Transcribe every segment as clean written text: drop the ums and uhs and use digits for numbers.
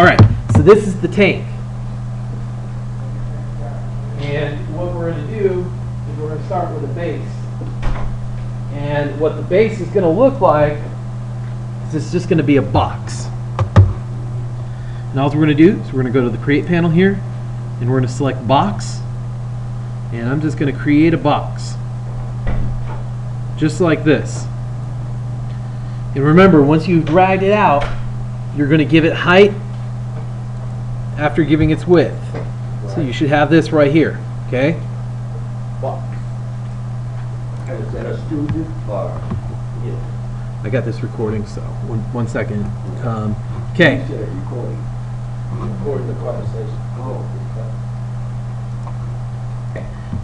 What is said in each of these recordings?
Alright, so this is the tank. And what we're going to do is we're going to start with a base. And what the base is going to look like is it's just going to be a box. And all we're going to do is we're going to go to the create panel here and we're going to select box. And I'm just going to create a box. Just like this. And remember, once you've dragged it out, you're going to give it height after giving its width. Right. So you should have this right here, okay? Box. Is that a student or? Yeah. I got this recording, so one second. Okay. Recording. Recording the conversation. Oh.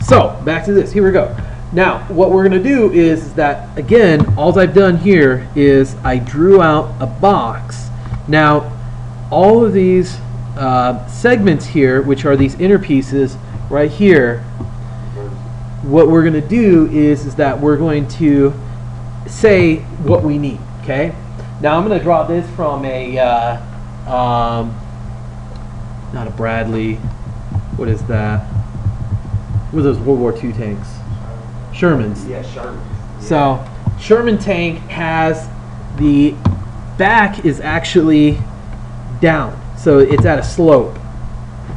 So back to this. Here we go. Now, what we're going to do is that, again, all I've done here is I drew out a box. Now, all of these segments here, which are these inner pieces right here, what we're going to do is that we're going to say what we need, okay? Now, I'm going to draw this from a, not a Bradley, what is that? What are those World War II tanks? Shermans. Yeah, Sherman. Yeah. So Sherman tank has the back is actually down, so it's at a slope,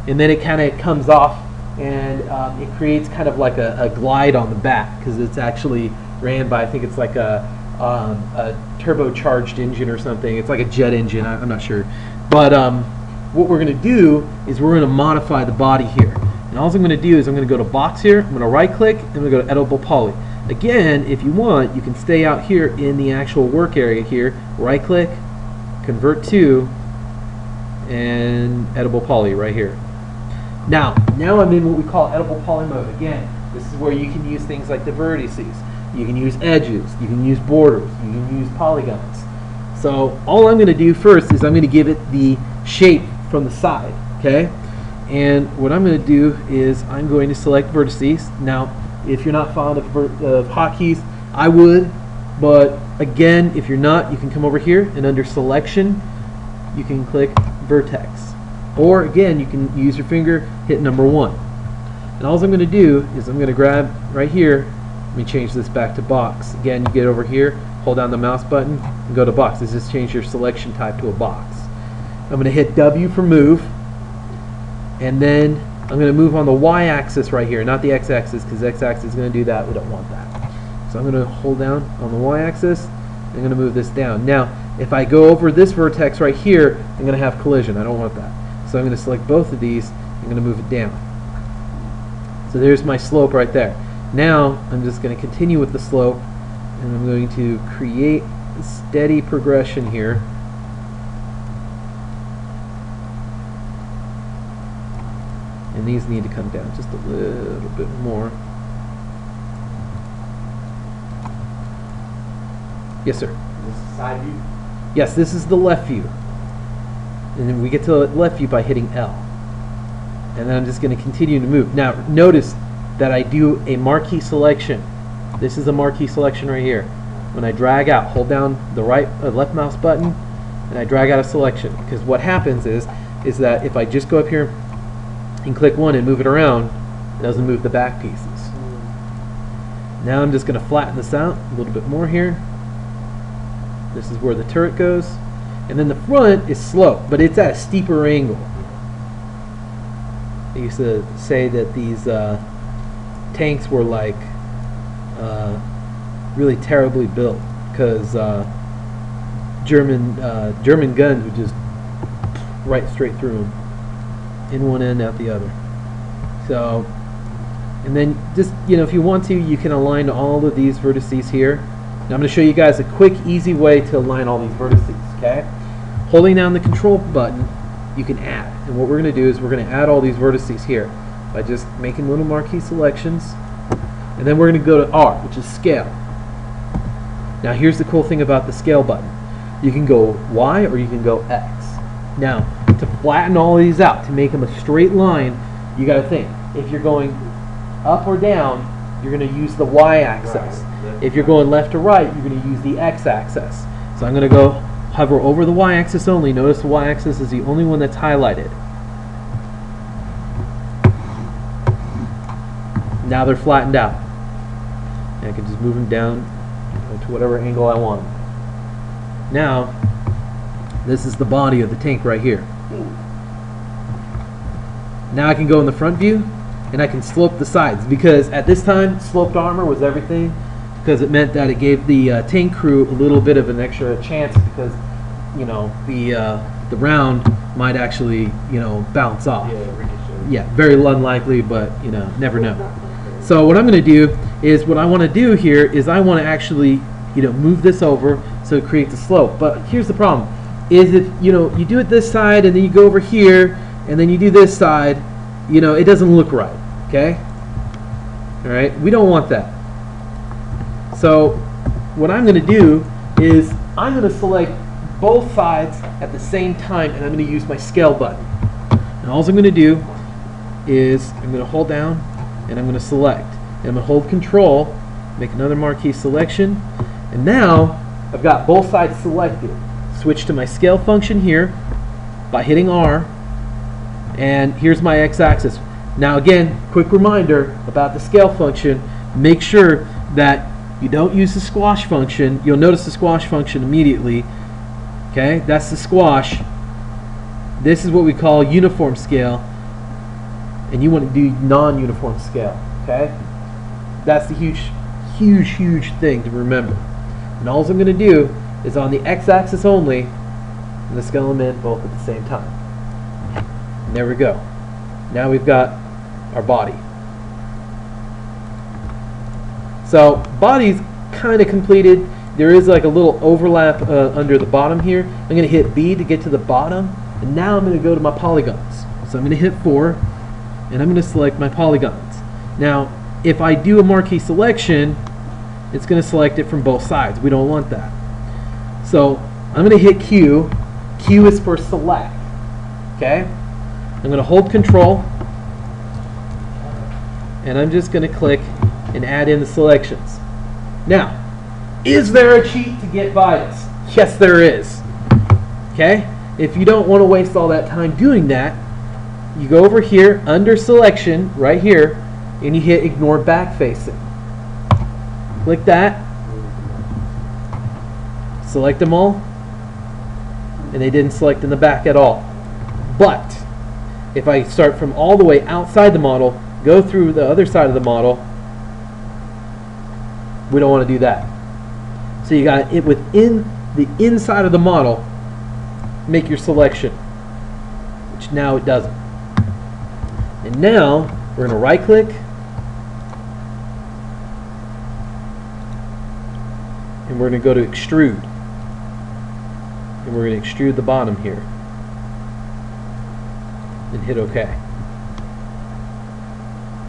and then it kind of comes off, and it creates kind of like a glide on the back because it's actually ran by, I think it's like a turbocharged engine or something. It's like a jet engine. I'm not sure, but what we're going to do is we're going to modify the body here. And all I'm going to do is I'm going to go to box here, I'm going to right click, and I'm going to go to editable poly. Again, if you want, you can stay out here in the actual work area here, right click, convert to, and editable poly right here. Now I'm in what we call editable poly mode. Again, this is where you can use things like the vertices, you can use edges, you can use borders, you can use polygons. So all I'm going to do first is I'm going to give it the shape from the side, okay? And what I'm going to do is I'm going to select vertices. Now, if you're not fond of hotkeys, I would, but again, if you're not, you can come over here and under selection, you can click vertex. Or again, you can use your finger, hit number 1. And all I'm going to do is I'm going to grab right here, let me change this back to box. Again, you get over here, hold down the mouse button, and go to box. This just change your selection type to a box. I'm going to hit W for move. And then I'm going to move on the y-axis right here, not the x-axis, because x-axis is going to do that. We don't want that. So I'm going to hold down on the y-axis. I'm going to move this down. Now, if I go over this vertex right here, I'm going to have collision. I don't want that. So I'm going to select both of these. I'm going to move it down. So there's my slope right there. Now, I'm just going to continue with the slope, and I'm going to create a steady progression here. And these need to come down just a little bit more. Yes, sir. This is side view? Yes, this is the left view. And then we get to the left view by hitting L. And then I'm just going to continue to move. Now, notice that I do a marquee selection. This is a marquee selection right here. When I drag out, hold down the left mouse button, and I drag out a selection. Because what happens is that if I just go up here and click one and move it around, it doesn't move the back pieces. Now I'm just going to flatten this out a little bit more here. This is where the turret goes. And then the front is sloped, but it's at a steeper angle. I used to say that these tanks were like really terribly built because German guns would just right straight through them. In one end, out the other. So, and then just, if you want to, you can align all of these vertices here. Now I'm going to show you guys a quick, easy way to align all these vertices, okay? Holding down the control button, you can add. And what we're going to do is we're going to add all these vertices here by just making little marquee selections. And then we're going to go to R, which is scale. Now here's the cool thing about the scale button. You can go Y or you can go X. Now, to flatten all of these out, to make them a straight line, you got to think. If you're going up or down, you're going to use the Y-axis. If you're going left or right, you're going to use the X-axis. So I'm going to go hover over the y-axis only. Notice the y-axis is the only one that's highlighted. Now they're flattened out. And I can just move them down to whatever angle I want. Now, this is the body of the tank right here. Now I can go in the front view and I can slope the sides, because at this time sloped armor was everything, because it meant that it gave the tank crew a little bit of an extra chance, because you know the round might actually bounce off. Yeah, very unlikely, but never know. So what I'm going to do is, what I want to do here is I want to actually move this over so it creates a slope. But here's the problem: is if you do it this side and then you go over here and then you do this side, it doesn't look right. Okay? All right, we don't want that. So what I'm going to do is I'm going to select both sides at the same time, and I'm going to use my scale button. And all I'm going to do is I'm going to hold down and I'm going to select. And I'm going to hold Control, make another marquee selection, and now I've got both sides selected. Switch to my scale function here by hitting R, and here's my x-axis. Now again, quick reminder about the scale function: make sure that you don't use the squash function. You'll notice the squash function immediately. Okay, that's the squash. This is what we call uniform scale, and you want to do non-uniform scale. Okay, that's the huge thing to remember. And all I'm going to do is on the x-axis only, and the scale them in both at the same time. And there we go. Now we've got our body. So body's kind of completed. There is like a little overlap under the bottom here. I'm going to hit B to get to the bottom, and now I'm going to go to my polygons. So I'm going to hit 4, and I'm going to select my polygons. Now if I do a marquee selection, it's going to select it from both sides. We don't want that. So I'm going to hit Q. Q is for select. Okay? I'm going to hold Control, and I'm just going to click and add in the selections. Now, is there a cheat to get Vitus? Yes, there is. Okay? If you don't want to waste all that time doing that, you go over here under Selection, right here, and you hit Ignore Backfacing. Click that. Select them all, and they didn't select in the back at all. But if I start from all the way outside the model, go through the other side of the model, we don't want to do that. So you got it within the inside of the model, make your selection, which now it doesn't. And now we're going to right click, and we're going to go to extrude, and we're going to extrude the bottom here and hit OK.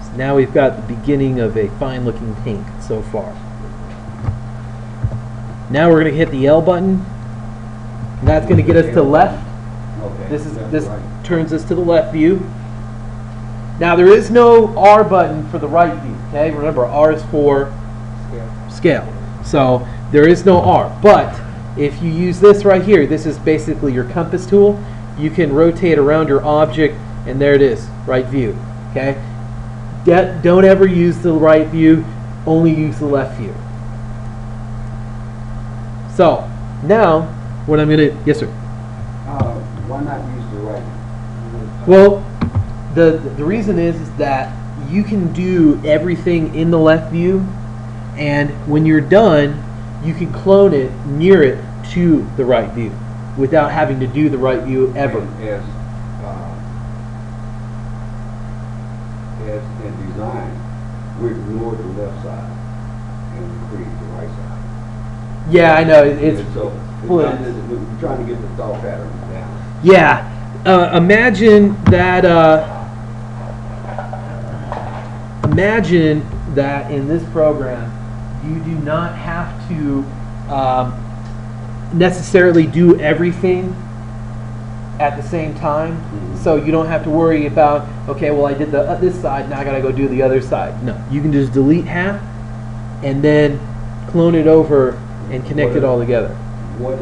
So now we've got the beginning of a fine looking tank so far. Now we're going to hit the L button, and that's going to get us to the left. Okay. This turns us to the left view. Now there is no R button for the right view. Okay, remember R is for scale. So there is no R. But if you use this right here, this is basically your compass tool. You can rotate around your object, and there it is, right view. Okay. Don't ever use the right view. Only use the left view. So now, what I'm gonna yes sir. Why not use the right? Well, the reason is that you can do everything in the left view, and when you're done, you can clone it, mirror it to the right view, without having to do the right view ever. As in design, we ignored the left side and create the right side. Yeah, I know it's so split. we're trying to get the thought pattern down. Yeah, imagine that in this program you do not have to necessarily do everything at the same time. Mm-hmm. So you don't have to worry about, okay, well I did this side, now I gotta go do the other side. No, you can just delete half and then clone it over and connect it all together. What if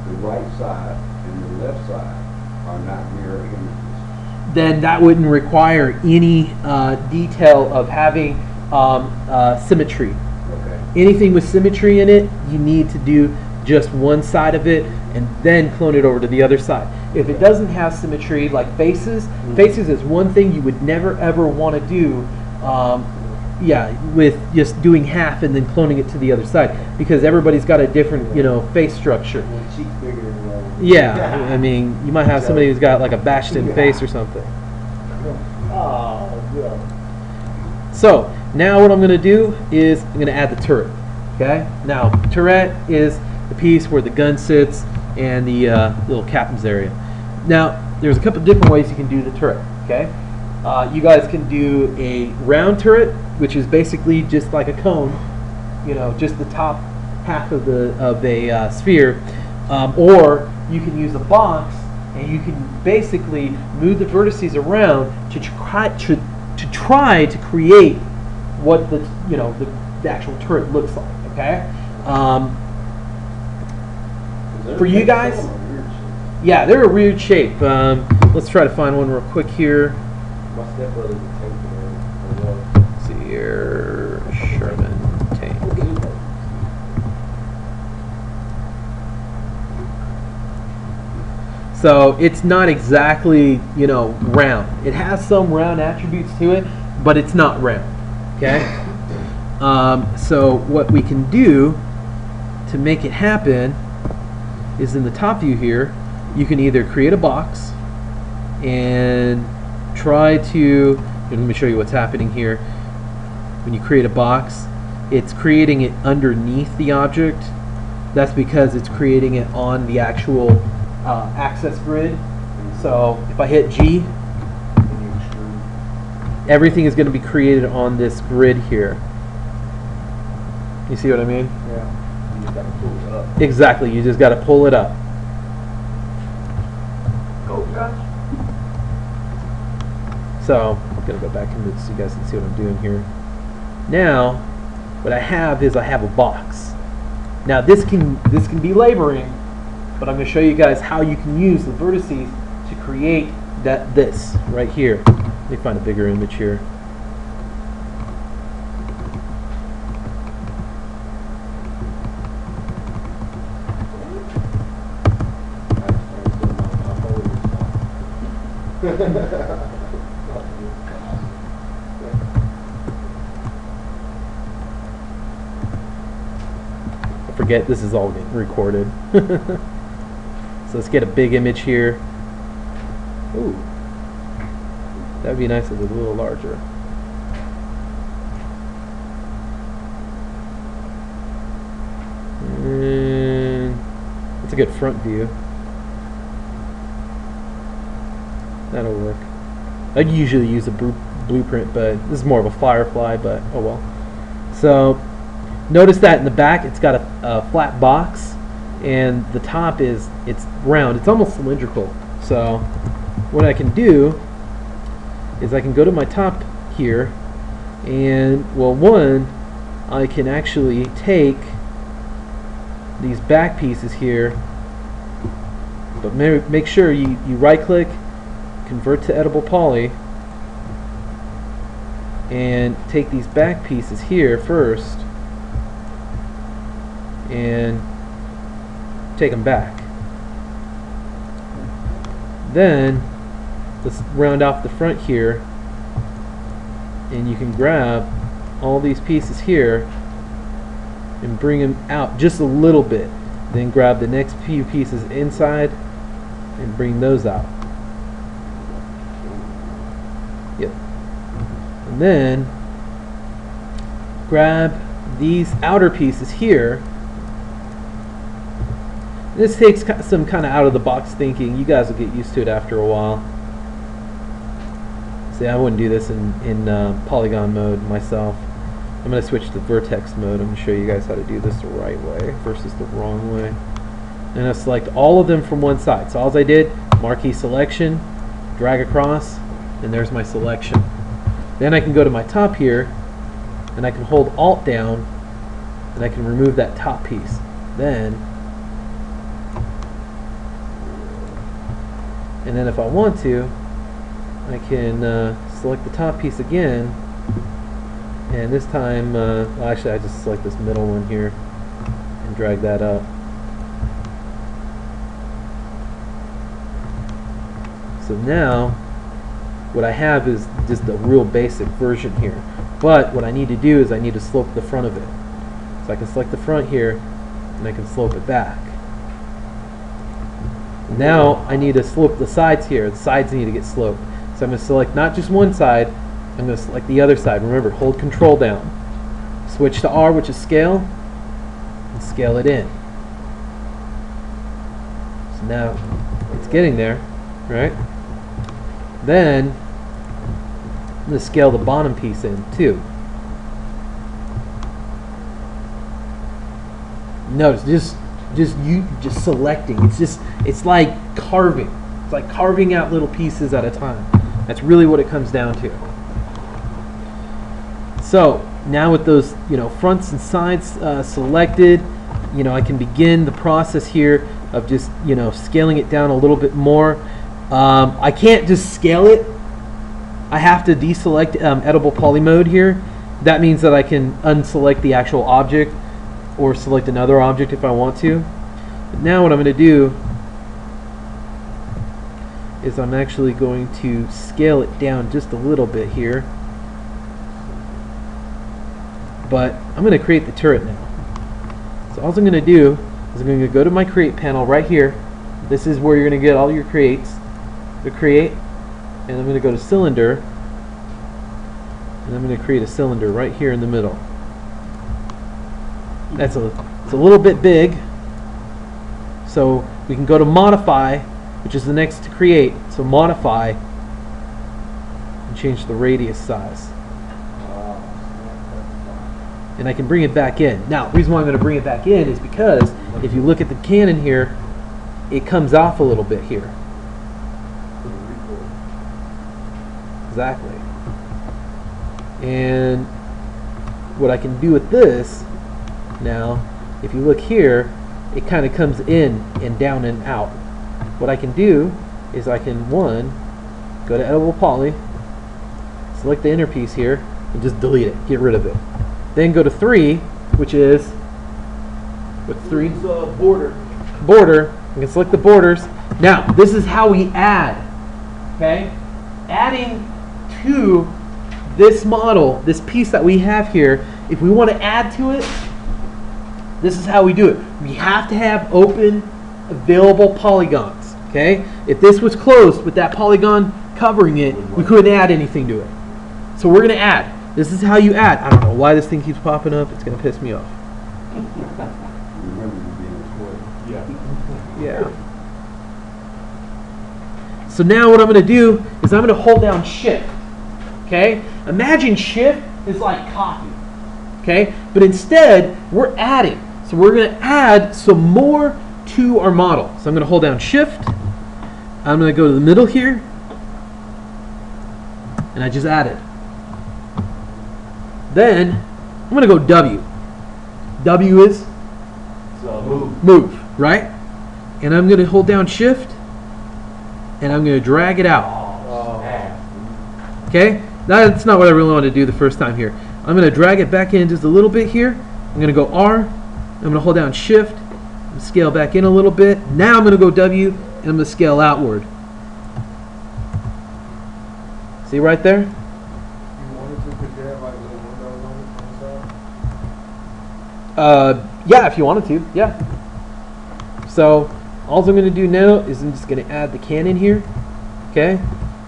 the right side and the left side are not mirror images. then that wouldn't require any detail of having symmetry. Okay. Anything with symmetry in it, you need to do just one side of it and then clone it over to the other side. If it doesn't have symmetry, like faces, faces is one thing you would never ever want to do. With just doing half and then cloning it to the other side, because everybody's got a different, face structure. One cheek bigger than the other. Yeah, I mean, you might have somebody who's got like a bashed-in face or something. Oh, yeah. So now what I'm going to do is I'm going to add the turret. Okay. Now turret is the piece where the gun sits and the little captain's area. Now there's a couple different ways you can do the turret. Okay. You guys can do a round turret, which is basically just like a cone, just the top half of a sphere, or you can use a box and you can basically move the vertices around to try to create what the actual turret looks like. Okay. For you guys, yeah, they're a weird shape. Let's try to find one real quick here. My stepbrother's a tank man. Let's see here, Sherman tank. So it's not exactly, round. It has some round attributes to it, but it's not round. Okay. So what we can do to make it happen is in the top view here, you can either create a box and try to, let me show you what's happening here. When you create a box, it's creating it underneath the object. That's because it's creating it on the actual access grid. So if I hit G, everything is going to be created on this grid here. You see what I mean? Yeah. You just gotta pull it up. Exactly, you just got to pull it up. Go, Josh. So I'm going to go back into this so you guys can see what I'm doing here. Now, what I have is I have a box. Now this can be laboring, but I'm going to show you guys how you can use the vertices to create this right here. Let me find a bigger image here. I forget this is all getting recorded. So let's get a big image here. Ooh, that'd be nice if it was a little larger. And that's a good front view. That'll work. I'd usually use a blueprint, but this is more of a firefly, but oh well. So notice that in the back it's got a flat box, and the top it's round. It's almost cylindrical. So what I can do is I can go to my top here, and I can actually take these back pieces here, but make sure you right click, convert to editable poly, and take these back pieces here first and take them back. Then let's round off the front here, and you can grab all these pieces here and bring them out just a little bit, then grab the next few pieces inside and bring those out. Yep. And then grab these outer pieces here. This takes some kind of out of the box thinking. You guys will get used to it after a while. See, I wouldn't do this in polygon mode myself. I'm going to switch to vertex mode. I'm going to show you guys how to do this the right way versus the wrong way. And I select all of them from one side. So all I did, marquee selection, drag across, and there's my selection. Then I can go to my top here, and I can hold Alt down, and I can remove that top piece. Then And then if I want to, I can select the top piece again, and this time, well, actually I just select this middle one here and drag that up. So now what I have is just a real basic version here, but what I need to do is I need to slope the front of it. So I can select the front here and I can slope it back. Now I need to slope the sides here. The sides need to get sloped. So I'm going to select not just one side, I'm going to select the other side. Remember, hold Control down. Switch to R, which is scale, and scale it in. So now it's getting there, right? Then I'm going to scale the bottom piece in too. Notice just selecting. It's like carving. It's like carving out little pieces at a time. That's really what it comes down to. So now with those fronts and sides selected, I can begin the process here of just scaling it down a little bit more. I can't just scale it. I have to deselect editable poly mode here. That means that I can unselect the actual object or select another object if I want to. But now what I'm going to do is I'm actually going to scale it down just a little bit here. But I'm going to create the turret now. So all I'm going to do is I'm going to go to my create panel right here. This is where you're going to get all your creates. The create, and I'm going to go to cylinder, and I'm going to create a cylinder right here in the middle. It's a little bit big, so we can go to modify, which is the next to create. So modify and change the radius size, and I can bring it back in. Now the reason why I'm going to bring it back in is because if you look at the cannon here, it comes off a little bit here. Exactly. And what I can do with this now, if you look here, it kind of comes in and down and out. What I can do is I can, go to editable poly, select the inner piece here, and just delete it, get rid of it. Then go to 3, which is, what's 3? Border. Border. We can select the borders. Now, this is how we add. Okay? Adding to this model, this piece that we have here, if we want to add to it, this is how we do it. We have to have open, available polygons. Okay? If this was closed with that polygon covering it, we couldn't add anything to it. So we're going to add. This is how you add. I don't know why this thing keeps popping up. It's going to piss me off. Remember you being recorded. Yeah. Yeah. So now what I'm going to do is I'm going to hold down Shift. Okay? Imagine Shift is like copy. Okay? But instead, we're adding. So we're going to add some more to our model. So I'm going to hold down Shift. I'm going to go to the middle here. And I just added. Then I'm going to go W. W is move, right? And I'm going to hold down Shift. And I'm going to drag it out. Okay? That's not what I really wanted to do the first time here. I'm going to drag it back in just a little bit here. I'm going to go R. I'm going to hold down Shift. And scale back in a little bit. Now I'm going to go W. And I'm going to scale outward. See right there? You wanted to put that like little windows on the side? Yeah, if you wanted to. Yeah. So all I'm going to do now is I'm just going to add the cannon here. Okay?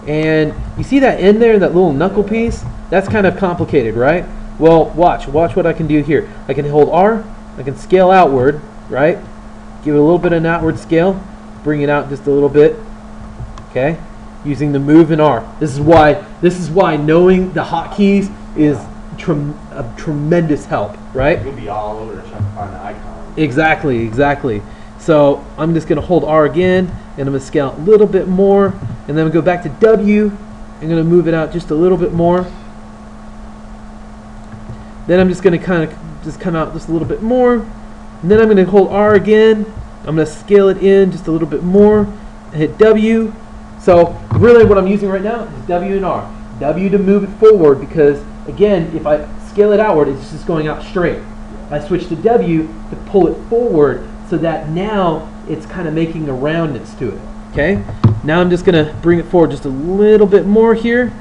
And you see that in there, that little knuckle piece? That's kind of complicated, right? Well, watch what I can do here. I can hold R, I can scale outward, right? Give it a little bit of an outward scale, bring it out just a little bit, okay? Using the move and R. This is why knowing the hotkeys is a tremendous help, right? You'll be all over trying to find the icon. Exactly. So I'm just going to hold R again, and I'm going to scale a little bit more, and then I'm going to go back to W. I'm going to move it out just a little bit more. Then I'm just going to kind of just come out just a little bit more, and then I'm going to hold R again. I'm going to scale it in just a little bit more, hit W, So really what I'm using right now is W and R. W to move it forward because, again, if I scale it outward, it's just going out straight. I switch to W to pull it forward so that now it's kind of making a roundness to it. Okay? Now I'm just going to bring it forward just a little bit more here.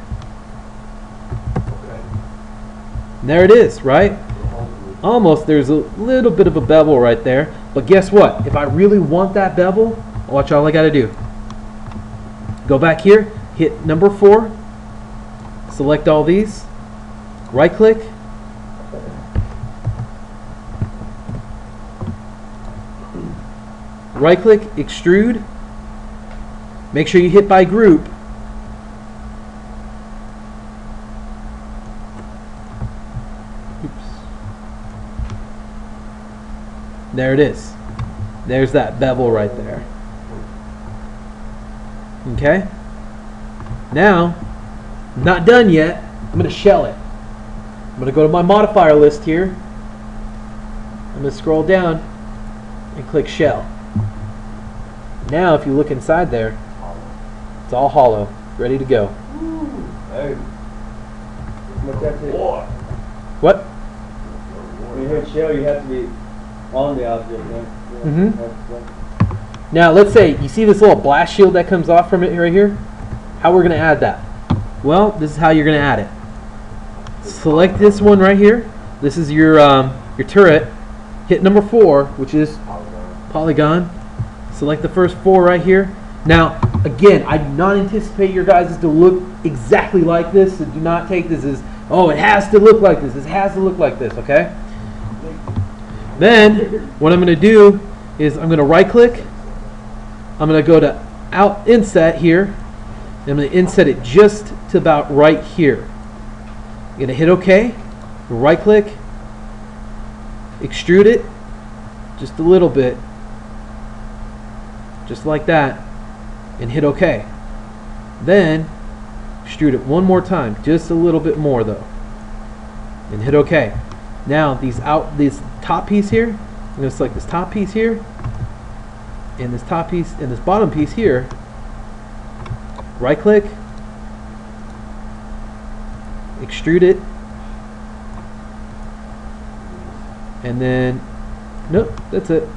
And there it is, right? Almost, there's a little bit of a bevel right there. But guess what? If I really want that bevel, watch all I got to do. Go back here, hit number 4, select all these, right click, extrude, make sure you hit by group, there it is. There's that bevel right there. Okay? Now, I'm not done yet. I'm going to shell it. I'm going to go to my modifier list here. I'm going to scroll down and click shell. Now, if you look inside there, it's all hollow, ready to go. Hey, But that's it. What? When you hit shell, you have to be on the object, right? Yeah, Mhm. that's- Now, let's say you see this little blast shield that comes off from it right here. How we're going to add that? Well, this is how you're going to add it. Select this one right here. This is your turret. Hit number 4, which is polygon. Select the first 4 right here. Now, again, I do not anticipate your guys to look exactly like this. So do not take this as, oh, it has to look like this. It has to look like this, okay? Then, what I'm going to do is I'm going to right click. I'm going to go to inset here. I'm going to inset it just to about right here. I'm going to hit OK. Right click. Extrude it just a little bit. Just like that. And hit OK. Then extrude it one more time. Just a little bit more though. And hit OK. Now this top piece here, I'm going to select this top piece here. And this top piece and this bottom piece here, right click, extrude it, and then nope, that's it.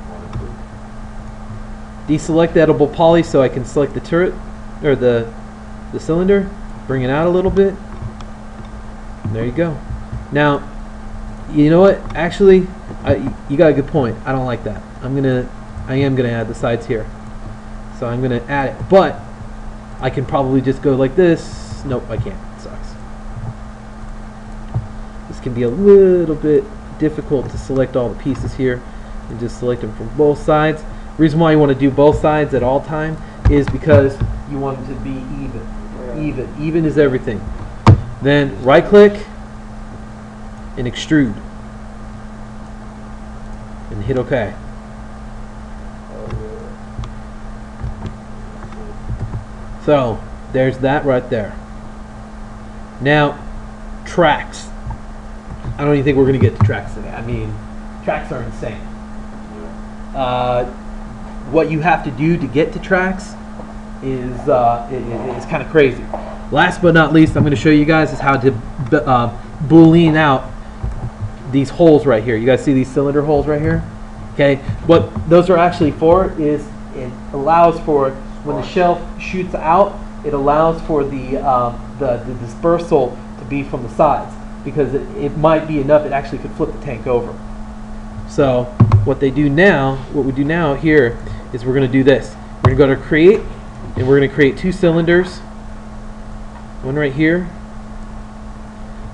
Deselect the edible poly so I can select the turret or the cylinder, bring it out a little bit. And there you go. Now, you know what? Actually, you got a good point. I don't like that. I am gonna add the sides here. So I'm gonna add it, but I can probably just go like this. Nope, I can't. It sucks. This can be a little bit difficult to select all the pieces here and just select them from both sides. The reason why you want to do both sides at all time is because you want it to be even. Even is everything. Then right click and extrude and hit OK. So there's that right there. Now, tracks. I don't even think we're going to get to tracks today. I mean, tracks are insane. What you have to do to get to tracks is kind of crazy. Last but not least, I'm going to show you guys is how to boolean out these holes right here. You guys see these cylinder holes right here? Okay. What those are actually for is it allows for when the shell shoots out, it allows for the dispersal to be from the sides because it might be enough. It actually could flip the tank over. So what we do now here is we're going to do this. We're going to go to create, and we're going to create 2 cylinders. One right here,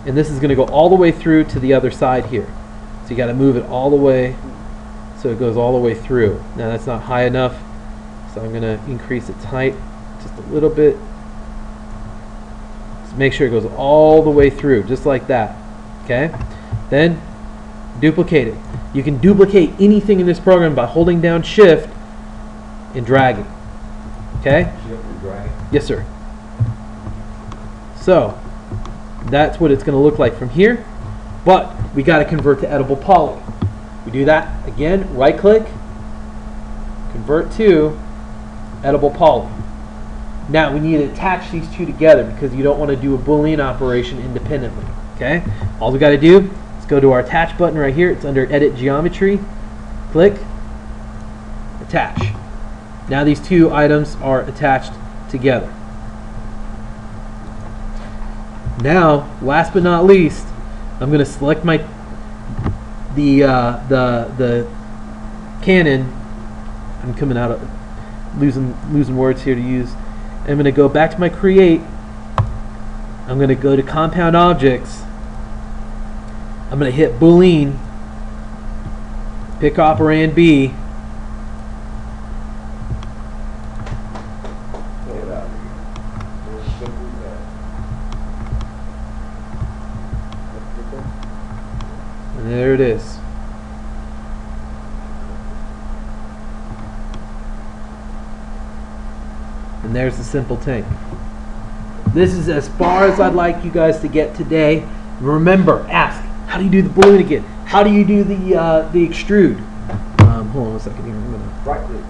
and this is going to go all the way through to the other side here. So you got to move it all the way so it goes all the way through. Now that's not high enough, so I'm going to increase its height just a little bit. Just make sure it goes all the way through, just like that. Okay? Then duplicate it. You can duplicate anything in this program by holding down Shift and dragging. Okay? shift and drag. Yes, sir. So that's what it's going to look like from here, but we got to convert to edible poly. We do that again, right click, convert to edible poly. Now we need to attach these two together because you don't want to do a Boolean operation independently. Okay? All we got to do is go to our attach button right here. It's under Edit Geometry. Click. Attach. Now these two items are attached together. Now, last but not least, I'm going to select my the Canon. I'm coming out of losing words here to use. I'm going to go back to my create. I'm going to go to compound objects. I'm going to hit Boolean. Pick operand B. Get out of here. Real simple as that. And there it is. And there's the simple tank. This is as far as I'd like you guys to get today. Remember, ask, how do you do the balloon again? How do you do the extrude? Hold on a second here. I'm gonna Right click.